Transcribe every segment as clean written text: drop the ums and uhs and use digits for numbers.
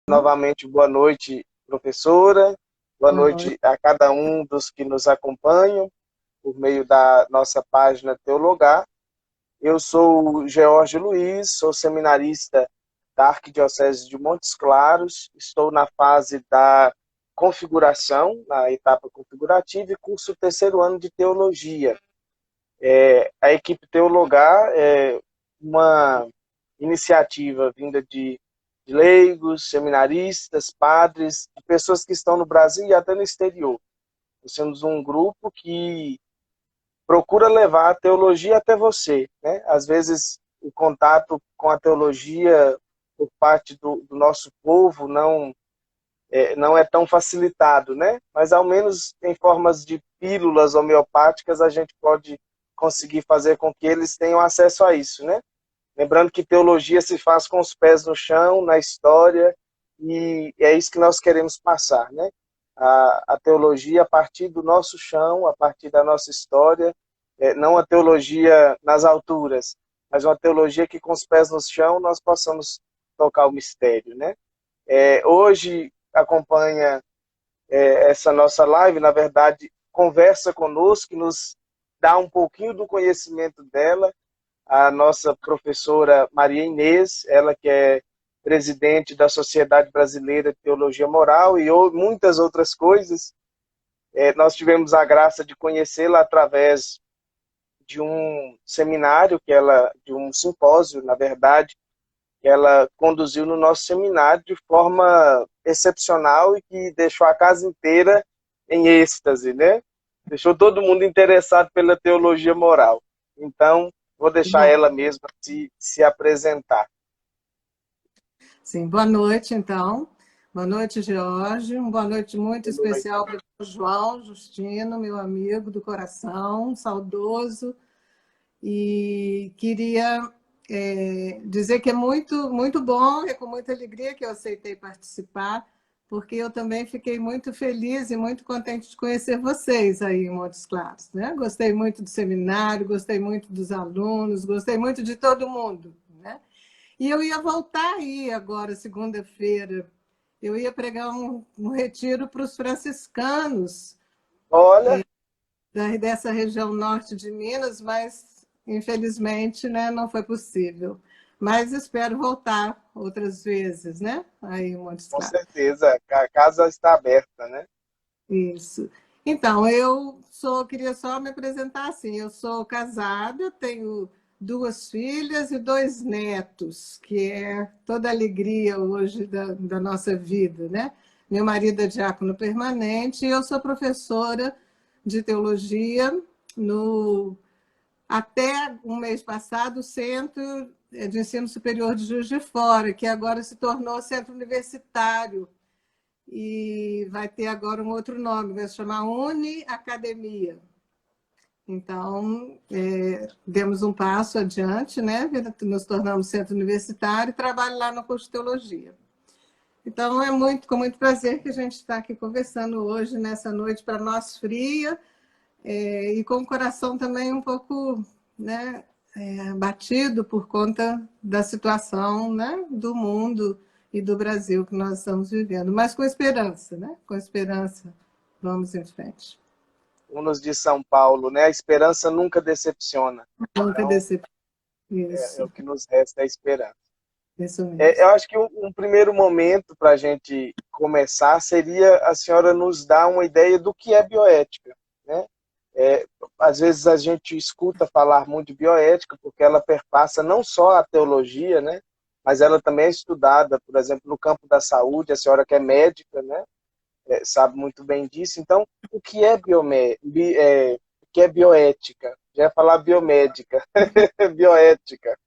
Novamente, boa noite, professora. Boa Boa noite. noite a cada um dos que nos acompanham por meio da nossa página Teologar. Eu sou o George Luiz, sou seminarista da Arquidiocese de Montes Claros. Estou na fase da configuração, na etapa configurativa, e curso o terceiro ano de Teologia. A equipe Teologar é uma iniciativa vinda de leigos, seminaristas, padres, de pessoas que estão no Brasil e até no exterior. Nós temos um grupo que procura levar a teologia até você, né? Às vezes o contato com a teologia por parte do nosso povo não é tão facilitado, né? Mas ao menos em formas de pílulas homeopáticas a gente pode conseguir fazer com que eles tenham acesso a isso, né? Lembrando que teologia se faz com os pés no chão, na história, e é isso que nós queremos passar, né? A teologia a partir do nosso chão, a partir da nossa história, não a teologia nas alturas, mas uma teologia que com os pés no chão nós possamos tocar o mistério, né? Hoje acompanha essa nossa live, na verdade, conversa conosco, nos dá um pouquinho do conhecimento dela, a nossa professora Maria Inês, ela que é presidente da Sociedade Brasileira de Teologia Moral e muitas outras coisas. Nós tivemos a graça de conhecê-la através de um seminário de um simpósio, na verdade, que ela conduziu no nosso seminário de forma excepcional e que deixou a casa inteira em êxtase, né? Deixou todo mundo interessado pela teologia moral. Então, vou deixar Bom, ela mesma se apresentar. sim, boa noite, então. Boa noite, George. Uma boa noite muito Boa noite. especial para o João Justino, meu amigo do coração, saudoso. E queria dizer que é muito, muito bom, é com muita alegria que eu aceitei participar, porque eu também fiquei muito feliz e muito contente de conhecer vocês aí em Montes Claros, né? Gostei muito do seminário, gostei muito dos alunos, gostei muito de todo mundo, né? E eu ia voltar aí agora, segunda-feira. Eu ia pregar um retiro para os franciscanos Olha, dessa região norte de Minas, mas infelizmente, né, não foi possível. Mas espero voltar outras vezes, né? Aí em Montes com Claros. certeza, a casa está aberta, né? Isso. Então, queria só me apresentar assim. Eu sou casada, tenho duas filhas e dois netos, que é toda a alegria hoje da nossa vida, né? Meu marido é diácono permanente e eu sou professora de teologia no até um mês passado, o Centro de Ensino Superior de Juiz de Fora, que agora se tornou Centro Universitário e vai ter agora um outro nome, vai se chamar Uni Academia. Então, demos um passo adiante, né? Nos tornamos centro universitário e trabalho lá no curso de teologia. Então, com muito prazer que a gente está aqui conversando hoje, nessa noite para nós fria, e com o coração também um pouco, né, batido por conta da situação, né, do mundo e do Brasil que nós estamos vivendo, mas com esperança, né? Com esperança, vamos em frente. Unos de São Paulo, né? A esperança nunca decepciona. Nunca Então, decepção. é o Isso, que nos resta, é a esperança. isso mesmo. Eu acho que um primeiro momento para a gente começar seria a senhora nos dar uma ideia do que é bioética, né? Às vezes a gente escuta falar muito de bioética porque ela perpassa não só a teologia, né? Mas ela também é estudada, por exemplo, no campo da saúde. A senhora que é médica, né? Sabe muito bem disso. Então, o que é o que é bioética? Já ia falar biomédica, bioética.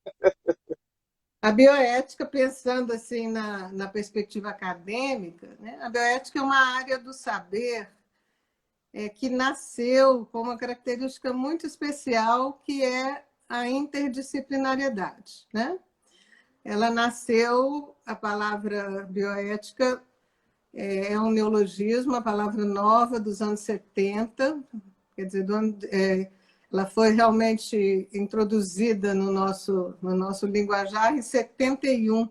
A bioética, pensando assim na perspectiva acadêmica, né? A bioética é uma área do saber que nasceu com uma característica muito especial, que é a interdisciplinariedade, né? Ela nasceu, a palavra bioética é um neologismo, a palavra nova dos anos 70, quer dizer, ela foi realmente introduzida no nosso linguajar em 71,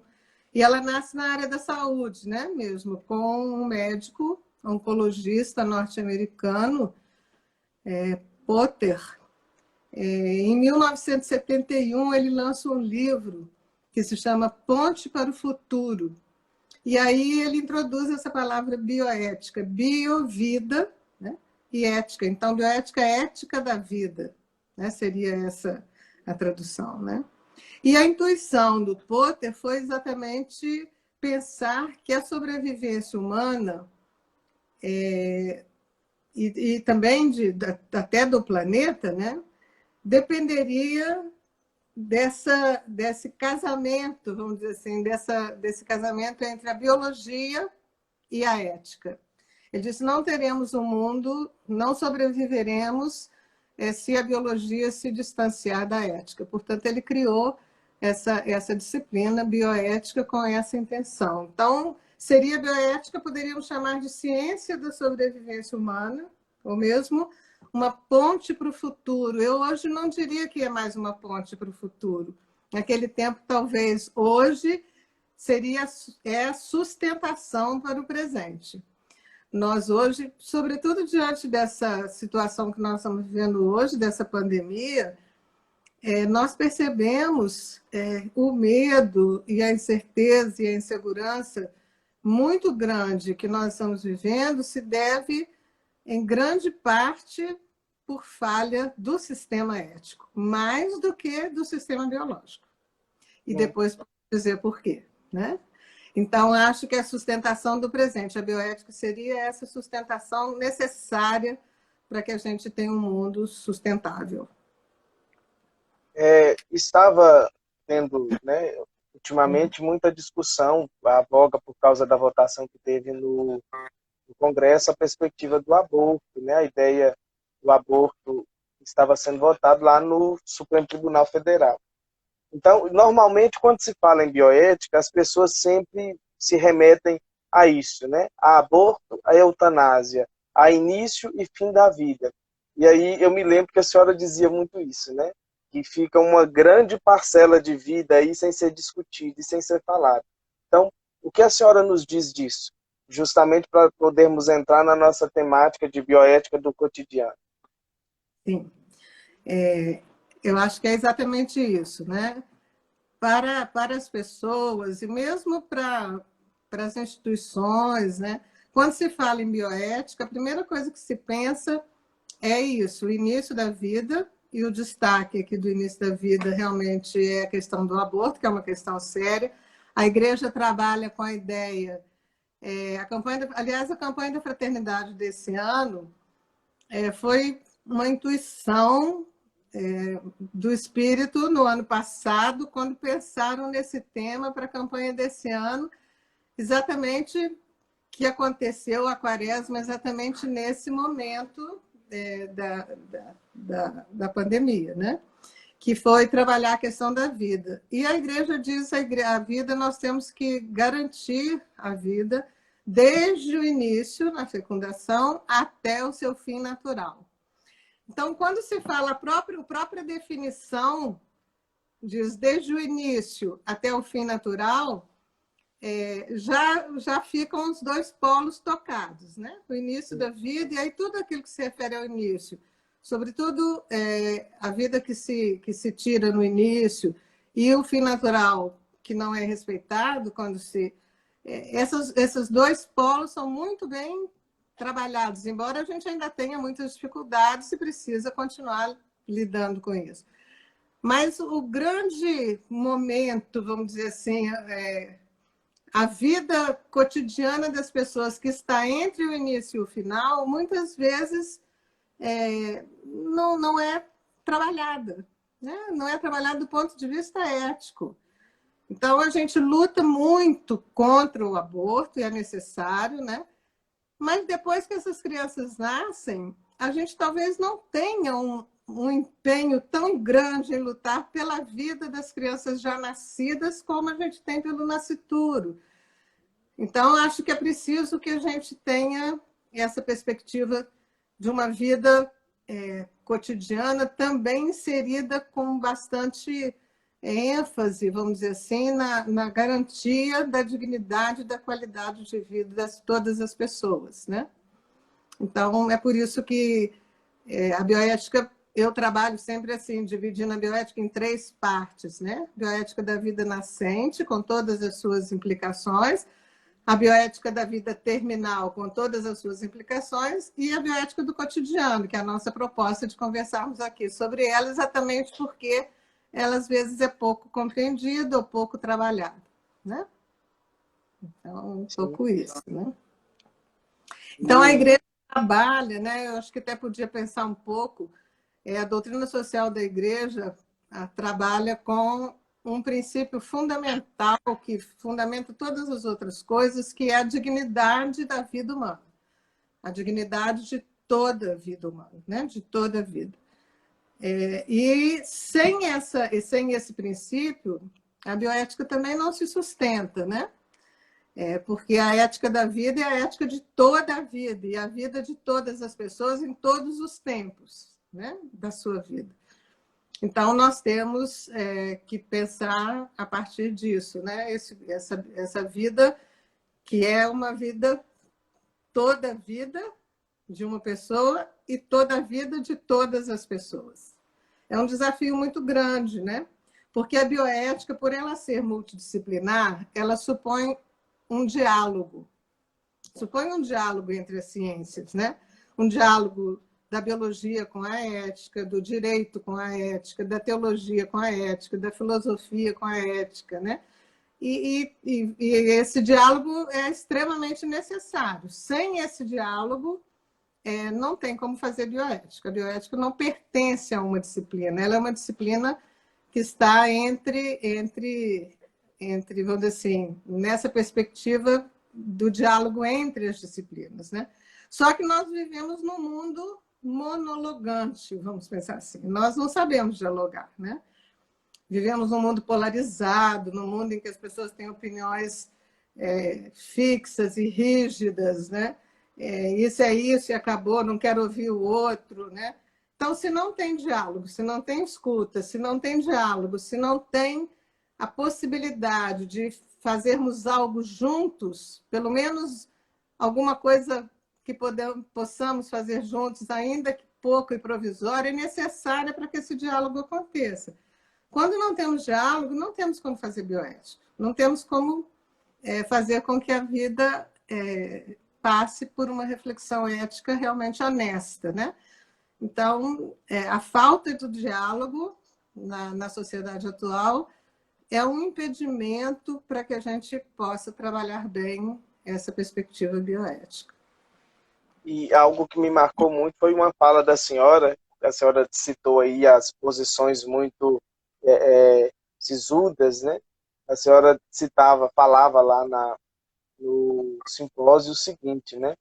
e ela nasce na área da saúde, né, mesmo, com um médico oncologista norte-americano, Potter. Em 1971, ele lança um livro que se chama Ponte para o Futuro. E aí ele introduz essa palavra bioética, bio-vida, né? E ética. Então, bioética é ética da vida, né? Seria essa a tradução, né? E a intuição do Potter foi exatamente pensar que a sobrevivência humana e também até do planeta, né, dependeria desse casamento, vamos dizer assim, desse casamento entre a biologia e a ética. Ele disse: não teremos um mundo, não sobreviveremos se a biologia se distanciar da ética. Portanto, ele criou essa disciplina bioética com essa intenção. Então, seria bioética, poderíamos chamar de ciência da sobrevivência humana, ou mesmo uma ponte para o futuro. Eu hoje não diria que é mais uma ponte para o futuro. Naquele tempo, talvez, hoje, seria a sustentação para o presente. Nós hoje, sobretudo diante dessa situação que nós estamos vivendo hoje, dessa pandemia, nós percebemos o medo e a incerteza e a insegurança muito grande que nós estamos vivendo se deve, em grande parte, por falha do sistema ético, mais do que do sistema biológico. E depois dizer por quê, né? Então, acho que a sustentação do presente, a bioética, seria essa sustentação necessária para que a gente tenha um mundo sustentável. Estava tendo, né, ultimamente, muita discussão, a voga por causa da votação que teve no Congresso, a perspectiva do aborto, né, a ideia do aborto estava sendo votado lá no Supremo Tribunal Federal. Então, normalmente, quando se fala em bioética, as pessoas sempre se remetem a isso, né? A aborto, a eutanásia, a início e fim da vida. E aí eu me lembro que a senhora dizia muito isso, né? Que fica uma grande parcela de vida aí sem ser discutida e sem ser falada. Então, o que a senhora nos diz disso? Justamente para podermos entrar na nossa temática de bioética do cotidiano. Sim. Eu acho que é exatamente isso, né? Para as pessoas e mesmo para as instituições, né? Quando se fala em bioética, a primeira coisa que se pensa é isso, o início da vida, e o destaque aqui do início da vida realmente é a questão do aborto, que é uma questão séria. A igreja trabalha com a ideia, aliás, a campanha da fraternidade desse ano foi uma intuição do Espírito no ano passado, quando pensaram nesse tema para a campanha desse ano, exatamente que aconteceu a Quaresma, exatamente nesse momento da pandemia, né? Que foi trabalhar a questão da vida. E a igreja diz, a vida, nós temos que garantir a vida desde o início, na fecundação, até o seu fim natural. Então, quando se fala a própria definição, diz desde o início até o fim natural, já ficam os dois polos tocados, né? O início da vida, e aí tudo aquilo que se refere ao início, sobretudo a vida que se tira no início e o fim natural, que não é respeitado, quando se... esses dois polos são muito bem trabalhados, embora a gente ainda tenha muitas dificuldades e precisa continuar lidando com isso. Mas o grande momento, vamos dizer assim, a vida cotidiana das pessoas que está entre o início e o final, muitas vezes não é trabalhada, né? Não é trabalhada do ponto de vista ético. Então, a gente luta muito contra o aborto, e é necessário, né? Mas depois que essas crianças nascem, a gente talvez não tenha um empenho tão grande em lutar pela vida das crianças já nascidas como a gente tem pelo nascituro. Então, acho que é preciso que a gente tenha essa perspectiva de uma vida cotidiana também inserida com bastante ênfase, vamos dizer assim, na garantia da dignidade e da qualidade de vida de todas as pessoas, né? Então, é por isso que a bioética, eu trabalho sempre assim, dividindo a bioética em 3 partes, né? Bioética da vida nascente, com todas as suas implicações, a bioética da vida terminal, com todas as suas implicações, e a bioética do cotidiano, que é a nossa proposta de conversarmos aqui sobre ela, exatamente porque ela, às vezes, é pouco compreendida ou pouco trabalhada, né? Então, um pouco isso, né? Então, a igreja trabalha, né? Eu acho que até podia pensar um pouco, a doutrina social da igreja trabalha com um princípio fundamental que fundamenta todas as outras coisas, que é a dignidade da vida humana. A dignidade de toda a vida humana, né? De toda a vida. E sem esse princípio, a bioética também não se sustenta, né? Porque a ética da vida é a ética de toda a vida, e a vida de todas as pessoas em todos os tempos, né? Da sua vida. Então, nós temos que pensar a partir disso, né? Essa vida que é uma vida, toda a vida de uma pessoa e toda a vida de todas as pessoas. É um desafio muito grande, né? Porque a bioética, por ela ser multidisciplinar, ela supõe um diálogo entre as ciências, né? Um diálogo da biologia com a ética, do direito com a ética, da teologia com a ética, da filosofia com a ética, né? E esse diálogo é extremamente necessário. Sem esse diálogo, não tem como fazer bioética. A bioética não pertence a uma disciplina, ela é uma disciplina que está entre vamos dizer assim, nessa perspectiva do diálogo entre as disciplinas, né? Só que nós vivemos num mundo monologante, vamos pensar assim. Nós não sabemos dialogar, né? Vivemos num mundo polarizado, num mundo em que as pessoas têm opiniões fixas e rígidas, né? Isso é isso e acabou, não quero ouvir o outro, né? Então, se não tem diálogo, se não tem escuta, se não tem diálogo, se não tem a possibilidade de fazermos algo juntos, pelo menos alguma coisa que possamos fazer juntos, ainda que pouco e provisório, é necessária para que esse diálogo aconteça. Quando não temos diálogo, não temos como fazer bioética, não temos como fazer com que a vida passe por uma reflexão ética realmente honesta, né? Então, a falta do diálogo na sociedade atual é um impedimento para que a gente possa trabalhar bem essa perspectiva bioética. E algo que me marcou muito foi uma fala da senhora. A senhora citou aí as posições muito sisudas, né? A senhora falava lá no simpósio o seguinte, né?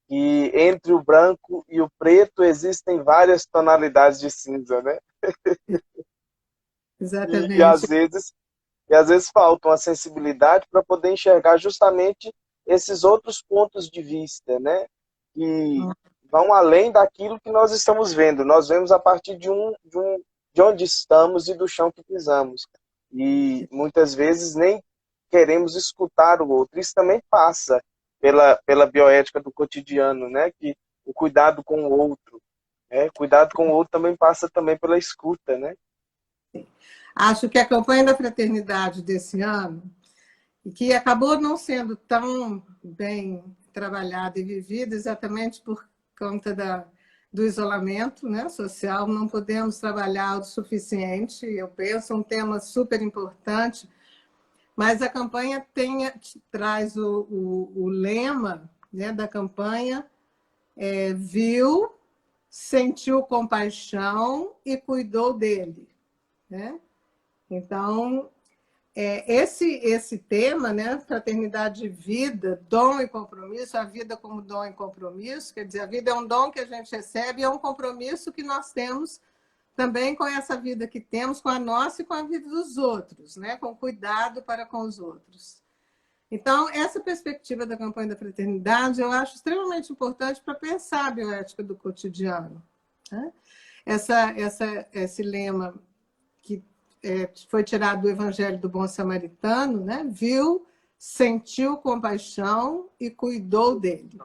Que entre o branco e o preto existem várias tonalidades de cinza, né? E Exatamente. às vezes falta uma sensibilidade para poder enxergar justamente esses outros pontos de vista, né? Que vão além daquilo que nós estamos vendo. Nós vemos a partir de onde estamos e do chão que pisamos. E muitas vezes nem queremos escutar o outro. Isso também passa pela bioética do cotidiano, né? Que o cuidado com o outro, cuidado com o outro também passa também pela escuta, né? Acho que a campanha da fraternidade desse ano, que acabou não sendo tão bem trabalhada e vivida exatamente por conta do isolamento, né, social, não podemos trabalhar o suficiente, eu penso, um tema super importante, mas a campanha traz o lema, né, da campanha, viu, sentiu compaixão e cuidou dele, né? Então, esse tema, né, fraternidade e vida, dom e compromisso, a vida como dom e compromisso, quer dizer, a vida é um dom que a gente recebe e é um compromisso que nós temos também com essa vida que temos, com a nossa e com a vida dos outros, né, com cuidado para com os outros. Então, essa perspectiva da campanha da fraternidade eu acho extremamente importante para pensar a bioética do cotidiano, né? Esse lema que foi tirado do Evangelho do Bom Samaritano, né? Viu, sentiu compaixão e cuidou dele.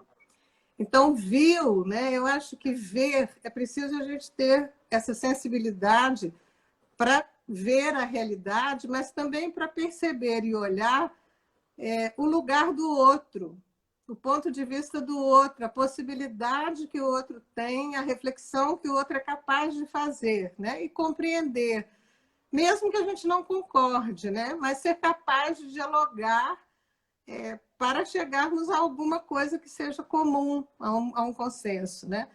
Então, viu, né? Eu acho que ver, é preciso a gente ter essa sensibilidade para ver a realidade, mas também para perceber e olhar o lugar do outro, o ponto de vista do outro, a possibilidade que o outro tem, a reflexão que o outro é capaz de fazer, né? E compreender, mesmo que a gente não concorde, né? Mas ser capaz de dialogar para chegarmos a alguma coisa que seja comum, a um consenso, né?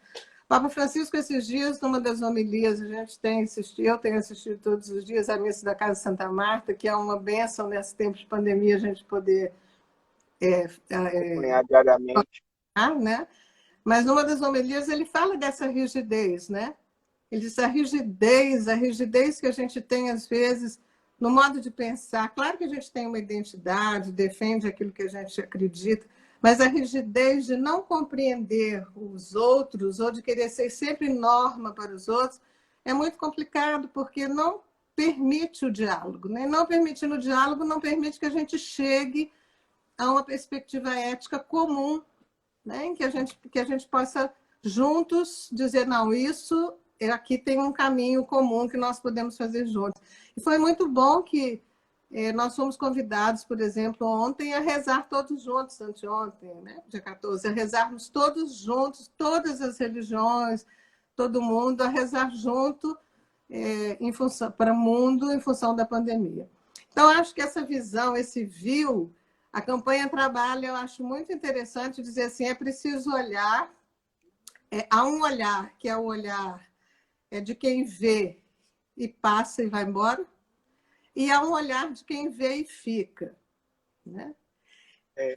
Papa Francisco, esses dias, numa das homilias, a gente tem assistido, eu tenho assistido todos os dias a missa da Casa Santa Marta, que é uma bênção nesse tempo de pandemia a gente poder Acompanhar diariamente. né? Mas numa das homilias ele fala dessa rigidez, né? Ele diz a rigidez que a gente tem às vezes no modo de pensar. Claro que a gente tem uma identidade, defende aquilo que a gente acredita, mas a rigidez de não compreender os outros ou de querer ser sempre norma para os outros é muito complicado, porque não permite o diálogo, né? Não permitindo o diálogo, não permite que a gente chegue a uma perspectiva ética comum, né? Em que a gente possa juntos dizer, não, isso aqui tem um caminho comum que nós podemos fazer juntos. E foi muito bom que nós fomos convidados, por exemplo, ontem a rezar todos juntos, anteontem, né? Dia 14, a rezarmos todos juntos, todas as religiões, todo mundo, a rezar junto para o mundo em função da pandemia. Então, acho que essa visão, esse viu, a campanha trabalha, eu acho muito interessante dizer assim, é preciso olhar, há um olhar, que é o olhar de quem vê e passa e vai embora, e há um olhar de quem vê e fica, né?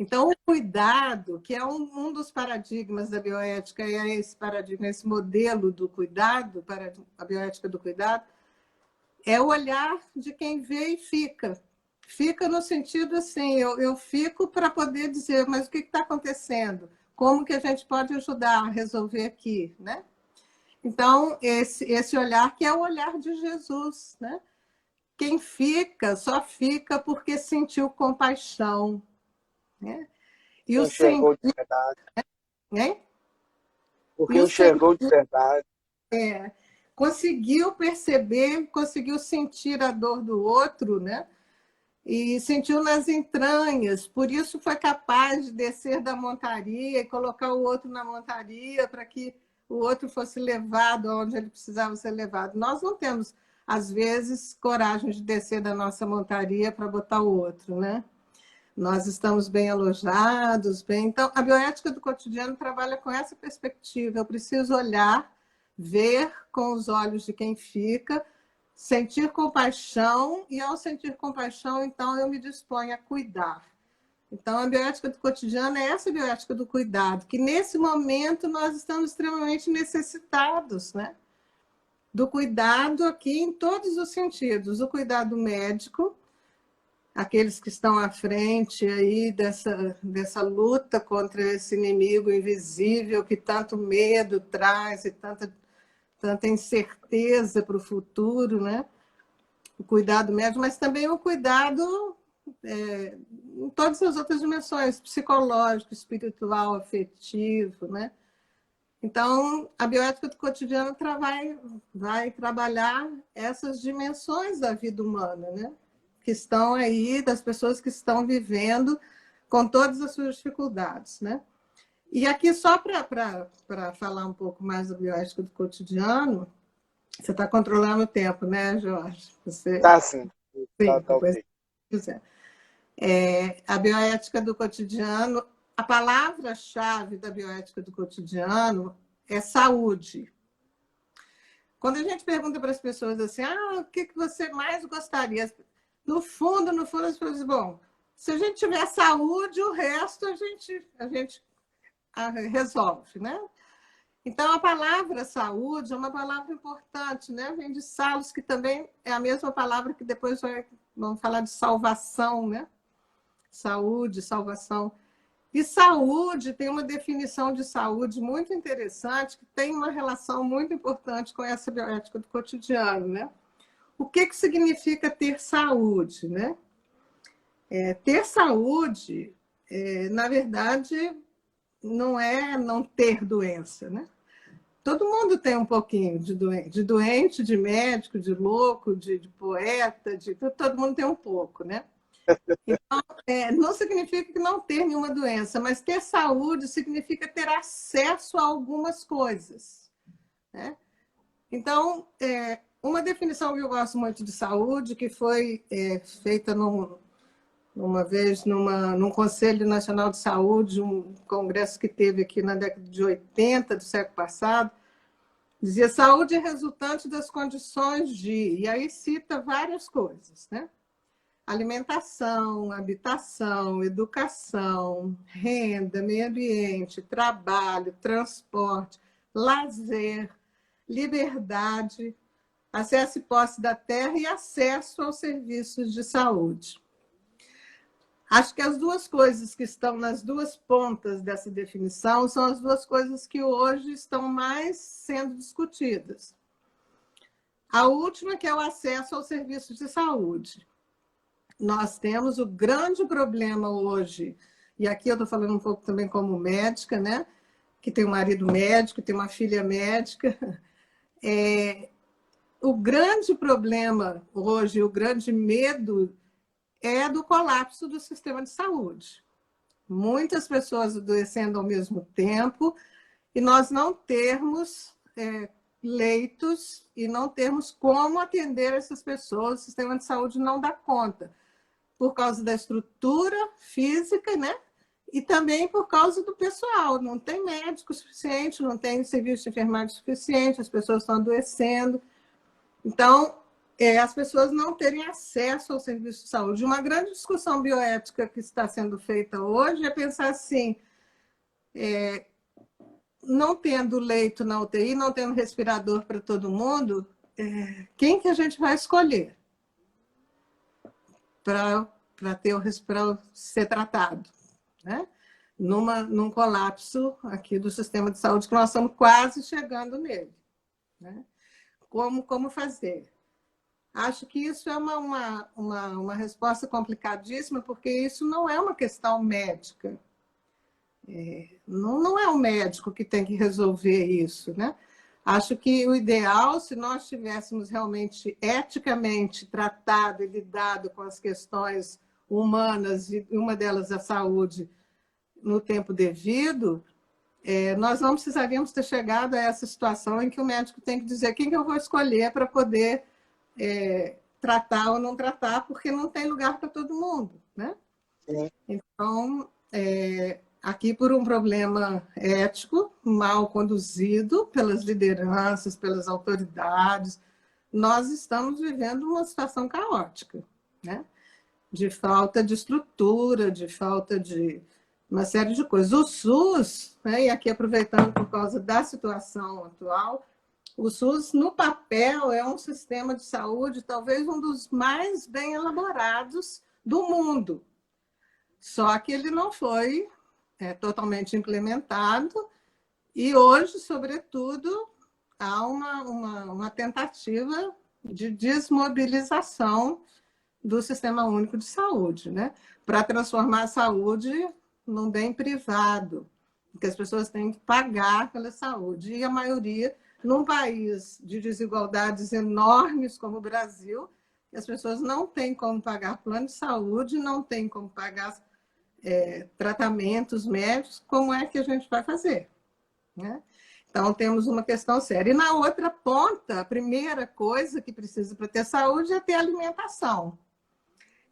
Então, o cuidado, que é um dos paradigmas da bioética, é esse paradigma, esse modelo do cuidado, para a bioética do cuidado, é o olhar de quem vê e fica. Fica no sentido assim, eu fico para poder dizer, mas o que está acontecendo? Como que a gente pode ajudar a resolver aqui, né? Então, esse olhar que é o olhar de Jesus, né? Quem fica, só fica porque sentiu compaixão, né? E o Enxergou de sentir, verdade. né? Porque E o enxergou de sentir, verdade. conseguiu perceber, conseguiu sentir a dor do outro, né? E sentiu nas entranhas, por isso foi capaz de descer da montaria e colocar o outro na montaria para que o outro fosse levado aonde ele precisava ser levado. Nós não temos, às vezes, coragem de descer da nossa montaria para botar o outro, né? Nós estamos bem alojados, bem... Então, a bioética do cotidiano trabalha com essa perspectiva. Eu preciso olhar, ver com os olhos de quem fica, sentir compaixão, e ao sentir compaixão, então, eu me disponho a cuidar. Então, a bioética do cotidiano é essa bioética do cuidado, que nesse momento nós estamos extremamente necessitados, né? Do cuidado aqui em todos os sentidos. O cuidado médico, aqueles que estão à frente aí dessa luta contra esse inimigo invisível que tanto medo traz e tanta incerteza para o futuro, né? O cuidado médico, mas também o cuidado em todas as outras dimensões, psicológico, espiritual, afetivo, né? Então, a bioética do cotidiano vai trabalhar essas dimensões da vida humana, né? Que estão aí, das pessoas que estão vivendo com todas as suas dificuldades, né? E aqui, só para falar um pouco mais da bioética do cotidiano, você está controlando o tempo, né, Jorge? Tá sim. Sim, Tá depois ok. quiser. A bioética do cotidiano, a palavra-chave da bioética do cotidiano é saúde. Quando a gente pergunta para as pessoas assim, o que você mais gostaria? no fundo, as pessoas dizem, bom, se a gente tiver saúde, o resto a gente resolve, né? Então, a palavra saúde é uma palavra importante, né? Vem de salus, que também é a mesma palavra que depois vamos falar de salvação, né? Saúde, salvação. E saúde tem uma definição de saúde muito interessante, que tem uma relação muito importante com essa bioética do cotidiano, né? O que significa ter saúde, né? Ter saúde, na verdade, não é não ter doença, né? Todo mundo tem um pouquinho de doente, de médico, de louco, de poeta, todo mundo tem um pouco, né? Então, não significa que não ter nenhuma doença, mas ter saúde significa ter acesso a algumas coisas, né? Então, uma definição que eu gosto muito de saúde, que foi feita uma vez num Conselho Nacional de Saúde, um congresso que teve aqui na década de 80 do século passado, dizia: saúde é resultante das condições de... E aí cita várias coisas, né? Alimentação, habitação, educação, renda, meio ambiente, trabalho, transporte, lazer, liberdade, acesso e posse da terra e acesso aos serviços de saúde. Acho que as duas coisas que estão nas duas pontas dessa definição são as duas coisas que hoje estão mais sendo discutidas. A última, que é o acesso aos serviços de saúde. Nós temos o grande problema hoje, e aqui eu estou falando um pouco também como médica, né? Que tem um marido médico, tem uma filha médica. O grande problema hoje, o grande medo é do colapso do sistema de saúde. Muitas pessoas adoecendo ao mesmo tempo e nós não termos leitos e não termos como atender essas pessoas, o sistema de saúde não dá conta, por causa da estrutura física, né? E também por causa do pessoal. Não tem médico suficiente, não tem serviço de enfermagem suficiente, as pessoas estão adoecendo. Então, as pessoas não terem acesso ao serviço de saúde. Uma grande discussão bioética que está sendo feita hoje é pensar assim, não tendo leito na UTI, não tendo respirador para todo mundo, quem que a gente vai escolher para ser tratado, né? Num colapso aqui do sistema de saúde, que nós estamos quase chegando nele, né? Como fazer? Acho que isso é uma resposta complicadíssima, porque isso não é uma questão médica. Não é o médico que tem que resolver isso, né? Acho que o ideal, se nós tivéssemos realmente eticamente tratado e lidado com as questões humanas, e uma delas a saúde, no tempo devido, nós não precisaríamos ter chegado a essa situação em que o médico tem que dizer quem que eu vou escolher para poder tratar ou não tratar, porque não tem lugar para todo mundo, né? Sim. Então, aqui por um problema ético, mal conduzido pelas lideranças, pelas autoridades, nós estamos vivendo uma situação caótica, né? De falta de estrutura, de falta de uma série de coisas. O SUS, né, e aqui aproveitando por causa da situação atual, o SUS, no papel, é um sistema de saúde talvez um dos mais bem elaborados do mundo. Só que ele não foi totalmente implementado e hoje, sobretudo, há uma tentativa de desmobilização do Sistema Único de Saúde, né? Para transformar a saúde num bem privado, que as pessoas têm que pagar pela saúde. E a maioria, num país de desigualdades enormes como o Brasil, as pessoas não têm como pagar plano de saúde, não têm como pagar tratamentos médicos, como é que a gente vai fazer, né? Então, temos uma questão séria. E na outra ponta, a primeira coisa que precisa para ter saúde é ter alimentação.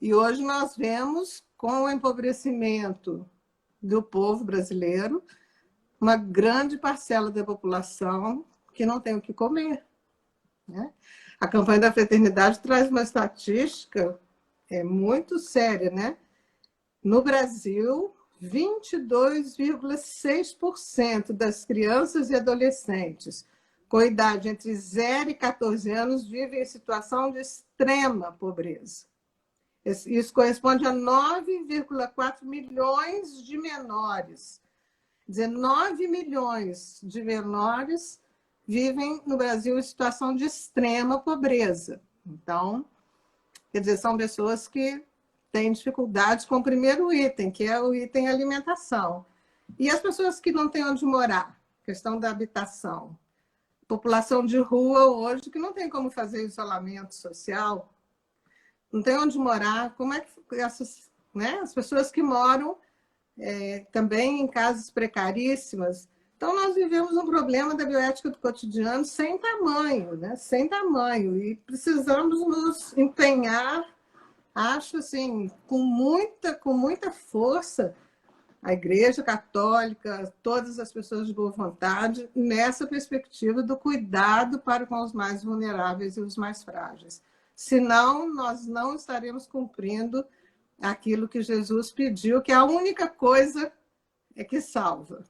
E hoje nós vemos, com o empobrecimento do povo brasileiro, uma grande parcela da população que não tem o que comer, né? A campanha da fraternidade traz uma estatística é muito séria, né? No Brasil, 22,6% das crianças e adolescentes com idade entre 0 e 14 anos vivem em situação de extrema pobreza. Isso corresponde a 9,4 milhões de menores. 19 milhões de menores vivem no Brasil em situação de extrema pobreza. Então, quer dizer, são pessoas que têm dificuldades com o primeiro item, que é o item alimentação. E as pessoas que não têm onde morar, questão da habitação. População de rua hoje que não tem como fazer isolamento social, não tem onde morar, como é que essas, né, as pessoas que moram também em casas precaríssimas. Então, nós vivemos um problema da bioética do cotidiano sem tamanho, né? Sem tamanho, e precisamos nos empenhar, acho assim, com muita força, a Igreja Católica, todas as pessoas de boa vontade, nessa perspectiva do cuidado para com os mais vulneráveis e os mais frágeis. Senão, nós não estaremos cumprindo aquilo que Jesus pediu, que é a única coisa que salva.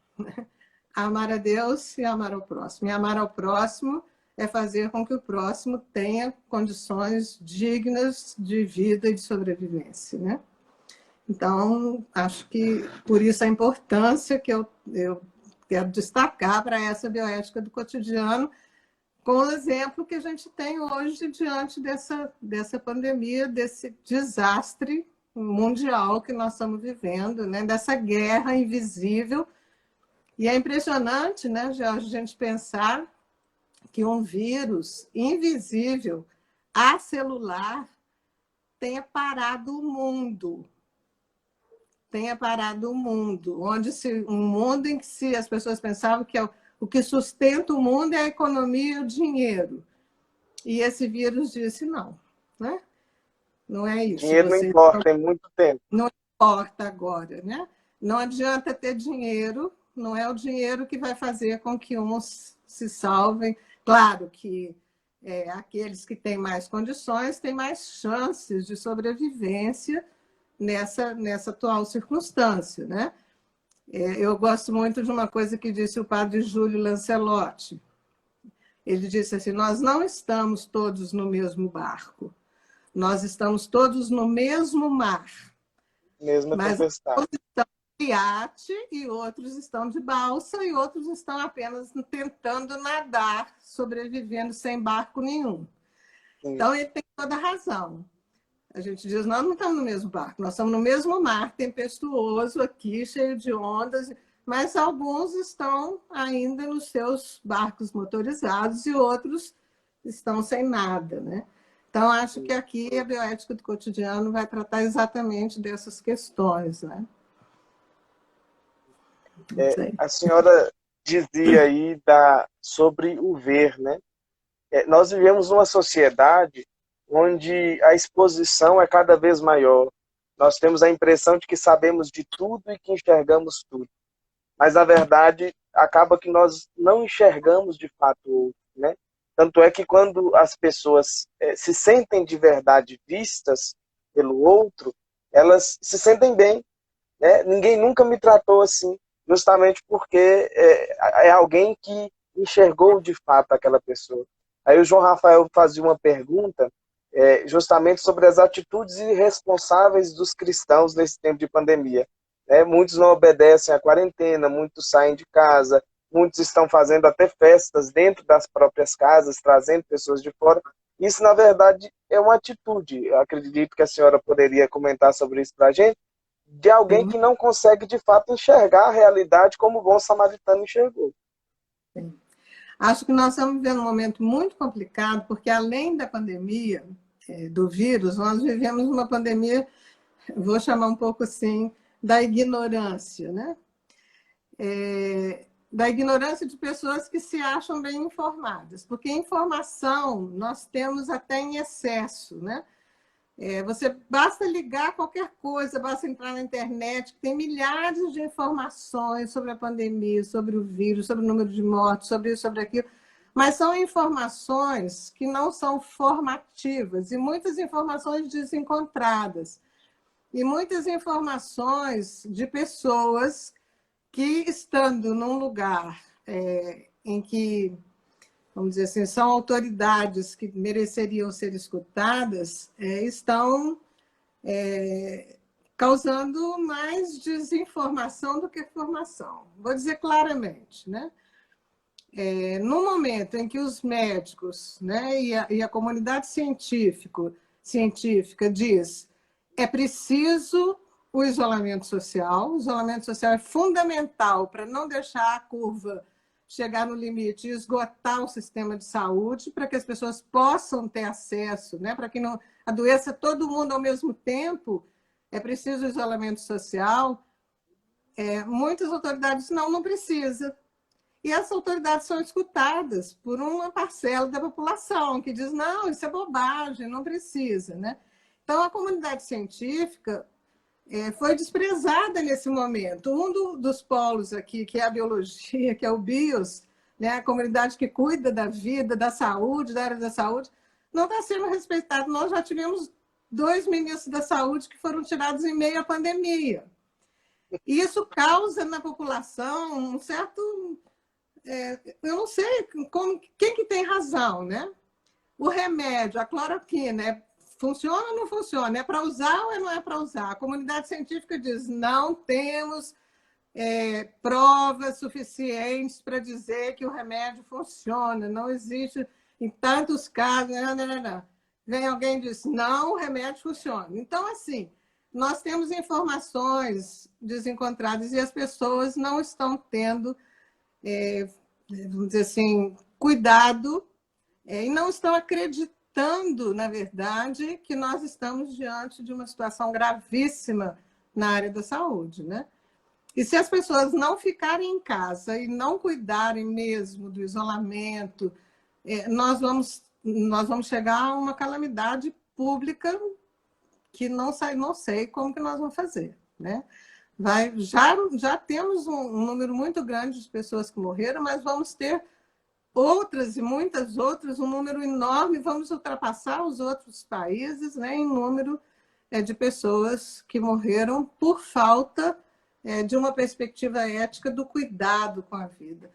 Amar a Deus e amar ao próximo. E amar ao próximo é fazer com que o próximo tenha condições dignas de vida e de sobrevivência, né? Então, acho que por isso a importância que eu quero destacar para essa bioética do cotidiano, com o exemplo que a gente tem hoje diante dessa pandemia, desse desastre mundial que nós estamos vivendo, né? Dessa guerra invisível. E é impressionante, né, Jorge, a gente pensar que um vírus invisível, acelular, tenha parado o mundo. Um mundo em que as pessoas pensavam que o que sustenta o mundo é a economia e o dinheiro. E esse vírus disse não, né? Não é isso. Dinheiro não importa, tem muito tempo. Não importa agora, né? Não adianta ter dinheiro, não é o dinheiro que vai fazer com que uns se salvem. Claro que aqueles que têm mais condições têm mais chances de sobrevivência nessa atual circunstância, né? Eu gosto muito de uma coisa que disse o padre Júlio Lancelotti. Ele disse assim: nós não estamos todos no mesmo barco, nós estamos todos no mesmo mar. Mesma tempestade. Uns estão de iate e outros estão de balsa e outros estão apenas tentando nadar, sobrevivendo sem barco nenhum. Sim. Então, ele tem toda a razão. A gente diz, nós não estamos no mesmo barco, nós estamos no mesmo mar tempestuoso aqui, cheio de ondas, mas alguns estão ainda nos seus barcos motorizados e outros estão sem nada, né? Então, acho que aqui a bioética do cotidiano vai tratar exatamente dessas questões, né? A senhora dizia aí sobre o ver, né? Nós vivemos numa sociedade onde a exposição é cada vez maior. Nós temos a impressão de que sabemos de tudo e que enxergamos tudo. Mas, na verdade, acaba que nós não enxergamos de fato o outro, né? Tanto é que quando as pessoas se sentem de verdade vistas pelo outro, elas se sentem bem, né? Ninguém nunca me tratou assim, justamente porque é alguém que enxergou de fato aquela pessoa. Aí o João Rafael fazia uma pergunta justamente sobre as atitudes irresponsáveis dos cristãos nesse tempo de pandemia. Muitos não obedecem à quarentena, muitos saem de casa, muitos estão fazendo até festas dentro das próprias casas, trazendo pessoas de fora. Isso, na verdade, é uma atitude. Eu acredito que a senhora poderia comentar sobre isso para a gente, de alguém que não consegue, de fato, enxergar a realidade como o bom samaritano enxergou. Sim. Acho que nós estamos vivendo um momento muito complicado, porque além da pandemia, do vírus, nós vivemos uma pandemia, vou chamar um pouco assim, da ignorância, né? Da ignorância de pessoas que se acham bem informadas, porque informação nós temos até em excesso, né? Você basta ligar qualquer coisa, basta entrar na internet, que tem milhares de informações sobre a pandemia, sobre o vírus, sobre o número de mortes, sobre isso, sobre aquilo. Mas são informações que não são formativas e muitas informações desencontradas. E muitas informações de pessoas que, estando num lugar em que, vamos dizer assim, são autoridades que mereceriam ser escutadas, estão causando mais desinformação do que formação. Vou dizer claramente, né? No momento em que os médicos, né, e a comunidade científica diz é preciso o isolamento social é fundamental para não deixar a curva chegar no limite e esgotar o sistema de saúde, para que as pessoas possam ter acesso, né, para que não adoeça todo mundo ao mesmo tempo, é preciso o isolamento social. Muitas autoridades não precisa. E essas autoridades são escutadas por uma parcela da população que diz, não, isso é bobagem, não precisa, né? Então, a comunidade científica foi desprezada nesse momento. Dos polos aqui, que é a biologia, que é o BIOS, né? A comunidade que cuida da vida, da saúde, da área da saúde, não está sendo respeitado. Nós já tivemos 2 ministros da saúde que foram tirados em meio à pandemia. E isso causa na população um certo... eu não sei quem que tem razão, né? O remédio, a cloroquina, funciona ou não funciona? É para usar ou não é para usar? A comunidade científica diz, não temos provas suficientes para dizer que o remédio funciona, não existe em tantos casos. Não. Vem alguém e diz, não, o remédio funciona. Então, assim, nós temos informações desencontradas e as pessoas não estão tendo, vamos dizer assim, cuidado e não estão acreditando, na verdade, que nós estamos diante de uma situação gravíssima na área da saúde, né? E se as pessoas não ficarem em casa e não cuidarem mesmo do isolamento, nós vamos chegar a uma calamidade pública que não sei como que nós vamos fazer, né? Já temos um número muito grande de pessoas que morreram, mas vamos ter outras e muitas outras, um número enorme, vamos ultrapassar os outros países, né, em número de pessoas que morreram por falta de uma perspectiva ética do cuidado com a vida.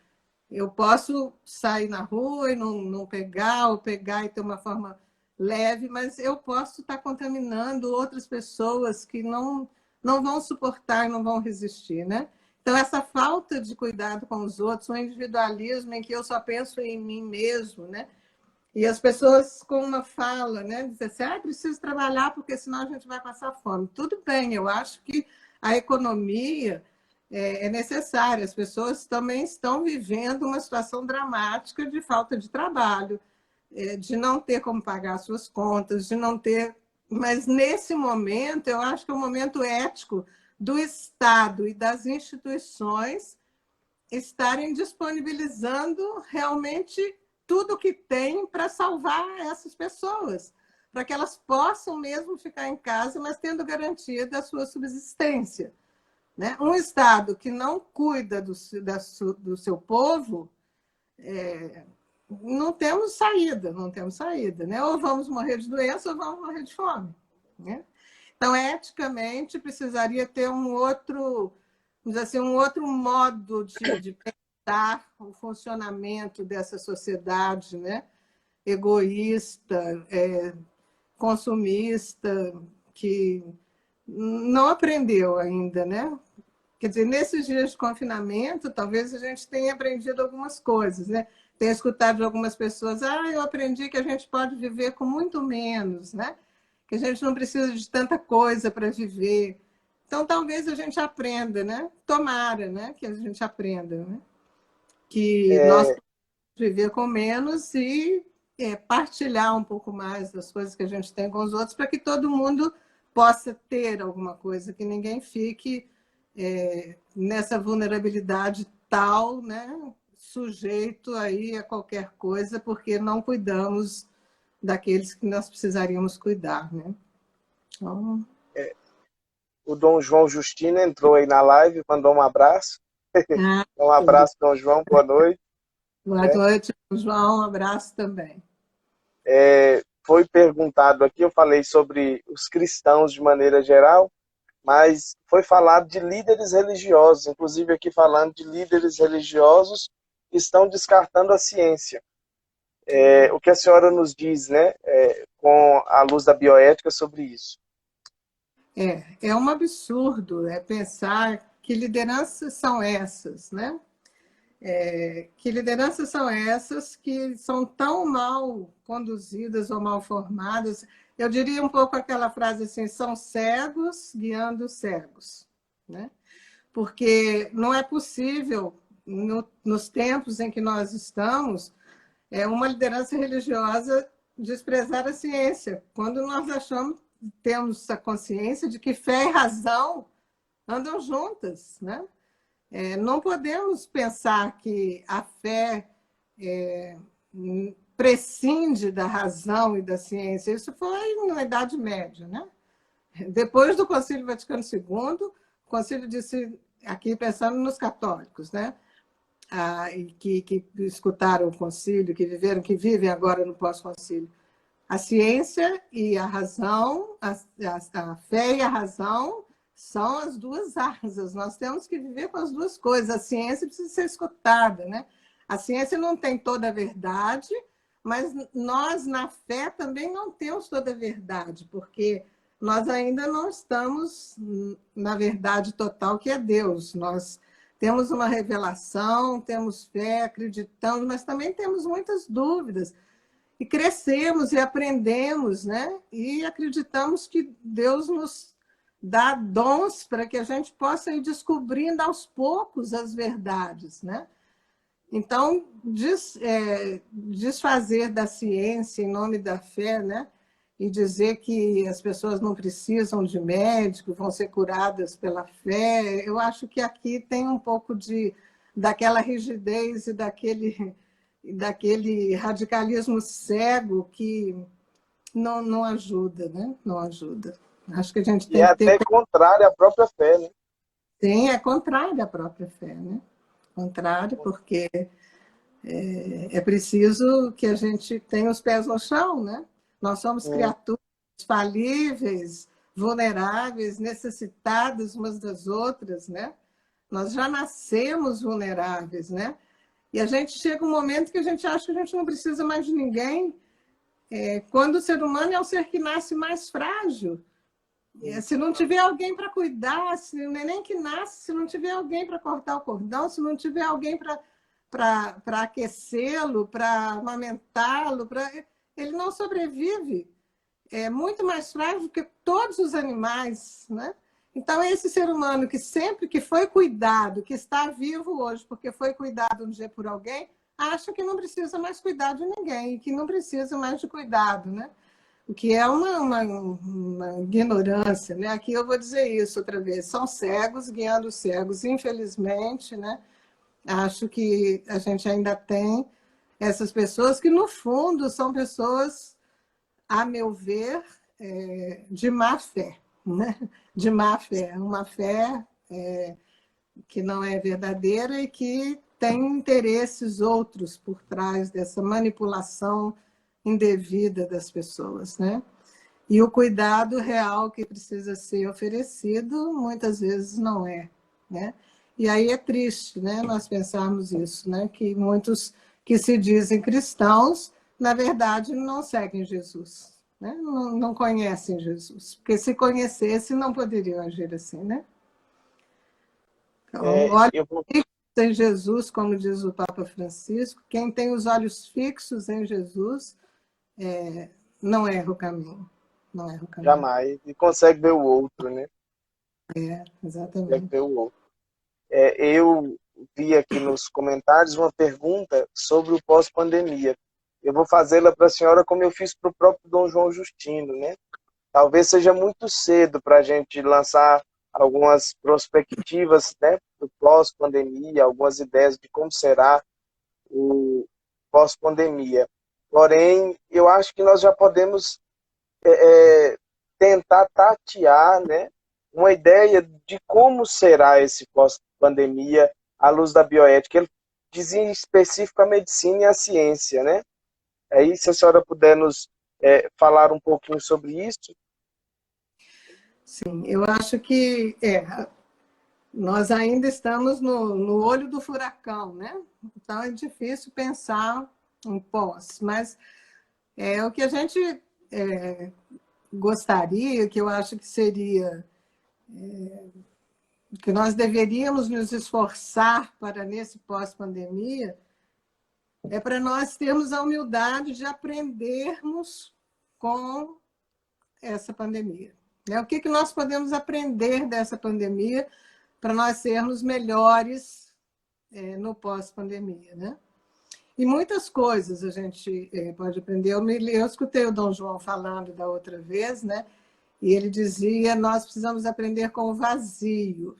Eu posso sair na rua e não pegar, ou pegar e ter uma forma leve, mas eu posso estar contaminando outras pessoas que não vão suportar, não vão resistir, né? Então, essa falta de cuidado com os outros, um individualismo em que eu só penso em mim mesmo, né? E as pessoas com uma fala, né? Dizem assim, preciso trabalhar porque senão a gente vai passar fome. Tudo bem, eu acho que a economia é necessária. As pessoas também estão vivendo uma situação dramática de falta de trabalho, de não ter como pagar suas contas, de não ter... Mas, nesse momento, eu acho que é um momento ético do Estado e das instituições estarem disponibilizando realmente tudo que tem para salvar essas pessoas, para que elas possam mesmo ficar em casa, mas tendo garantia da sua subsistência, né? Um Estado que não cuida do seu povo, não temos saída, né? Ou vamos morrer de doença ou vamos morrer de fome, né? Então, eticamente, precisaria ter um outro modo de pensar o funcionamento dessa sociedade, né? Egoísta, consumista, que não aprendeu ainda, né? Quer dizer, nesses dias de confinamento, talvez a gente tenha aprendido algumas coisas, né? Tenho escutado de algumas pessoas, eu aprendi que a gente pode viver com muito menos, né? Que a gente não precisa de tanta coisa para viver. Então, talvez a gente aprenda, né? Tomara, né? Que a gente aprenda, né? Que nós podemos viver com menos e partilhar um pouco mais das coisas que a gente tem com os outros para que todo mundo possa ter alguma coisa, que ninguém fique nessa vulnerabilidade tal, né? Sujeito aí a qualquer coisa, porque não cuidamos daqueles que nós precisaríamos cuidar, né? Então... O Dom João Justino entrou aí na live, mandou um abraço. Um abraço, Dom João, boa noite. Boa né? noite, João. Um abraço também. Foi perguntado aqui, eu falei sobre os cristãos de maneira geral, mas foi falado de líderes religiosos, inclusive aqui falando de líderes religiosos que estão descartando a ciência. O que a senhora nos diz, né, com a luz da bioética sobre isso? É um absurdo pensar que lideranças são essas, né? Que lideranças são essas que são tão mal conduzidas ou mal formadas? Eu diria um pouco aquela frase assim: são cegos guiando cegos, né? Porque não é possível, nos tempos em que nós estamos, uma liderança religiosa desprezar a ciência, quando nós temos a consciência de que fé e razão andam juntas, né? Não podemos pensar que a fé prescinde da razão e da ciência. Isso foi na Idade Média, né? Depois do Concílio Vaticano II, o Concílio disse, aqui pensando nos católicos, né? Que escutaram o concílio, que viveram, que vivem agora no pós-concílio. A ciência e a razão, a fé e a razão são as duas asas. Nós temos que viver com as duas coisas. A ciência precisa ser escutada, né? A ciência não tem toda a verdade, mas nós, na fé, também não temos toda a verdade, porque nós ainda não estamos na verdade total, que é Deus. Nós temos uma revelação, temos fé, acreditamos, mas também temos muitas dúvidas. E crescemos e aprendemos, né? E acreditamos que Deus nos dá dons para que a gente possa ir descobrindo aos poucos as verdades, né? Então, desfazer da ciência em nome da fé, né? E dizer que as pessoas não precisam de médico, vão ser curadas pela fé, eu acho que aqui tem um pouco daquela rigidez e daquele radicalismo cego que não ajuda, né? Não ajuda. Acho que a gente E é tem que ter... até contrário à própria fé, né? Sim, é contrário à própria fé, né? Contrário, porque é preciso que a gente tenha os pés no chão, né? Nós somos criaturas falíveis, vulneráveis, necessitadas umas das outras, né? Nós já nascemos vulneráveis, né? E a gente chega um momento que a gente acha que a gente não precisa mais de ninguém, quando o ser humano é o ser que nasce mais frágil. Se não tiver alguém para cuidar, se o neném que nasce, se não tiver alguém para cortar o cordão, se não tiver alguém para aquecê-lo, para amamentá-lo, ele não sobrevive. É muito mais frágil que todos os animais, né? Então, esse ser humano que sempre que foi cuidado, que está vivo hoje porque foi cuidado um dia por alguém, acha que não precisa mais cuidar de ninguém, que não precisa mais de cuidado, né? O que é uma ignorância, né? Aqui eu vou dizer isso outra vez, são cegos guiando cegos, infelizmente, né? Acho que a gente ainda tem essas pessoas que, no fundo, são pessoas, a meu ver, de má fé, né? De má fé, uma fé que não é verdadeira e que tem interesses outros por trás dessa manipulação indevida das pessoas, né? E o cuidado real que precisa ser oferecido, muitas vezes não é, né? E aí é triste, né, nós pensarmos isso, né? Que muitos que se dizem cristãos, na verdade, não seguem Jesus, né? Não conhecem Jesus, porque se conhecessem, não poderiam agir assim, né? Então, olhos Eu vou, fixos em Jesus, como diz o Papa Francisco, quem tem os olhos fixos em Jesus não erra o caminho, não erra o caminho. jamais. E consegue ver o outro, né? Consegue Exatamente. ver o outro. Eu vi aqui nos comentários uma pergunta sobre o pós-pandemia. Eu vou fazê-la para a senhora como eu fiz para o próprio Dom João Justino, né? Talvez seja muito cedo para a gente lançar algumas perspectivas, né, do pós-pandemia, algumas ideias de como será o pós-pandemia. Porém, eu acho que nós já podemos tentar tatear, né, uma ideia de como será esse pós-pandemia à luz da bioética. dizia em específico a medicina e a ciência, né? Aí, se a senhora puder nos falar um pouquinho sobre isso. Sim, eu acho que nós ainda estamos no olho do furacão, né? Então é difícil pensar um pós, mas o que a gente gostaria, que eu acho que seria, que nós deveríamos nos esforçar para nesse pós-pandemia, é para nós termos a humildade de aprendermos com essa pandemia. O que nós podemos aprender dessa pandemia para nós sermos melhores no pós-pandemia, né? E muitas coisas a gente pode aprender. Eu escutei o Dom João falando da outra vez, né? E ele dizia, nós precisamos aprender com o vazio,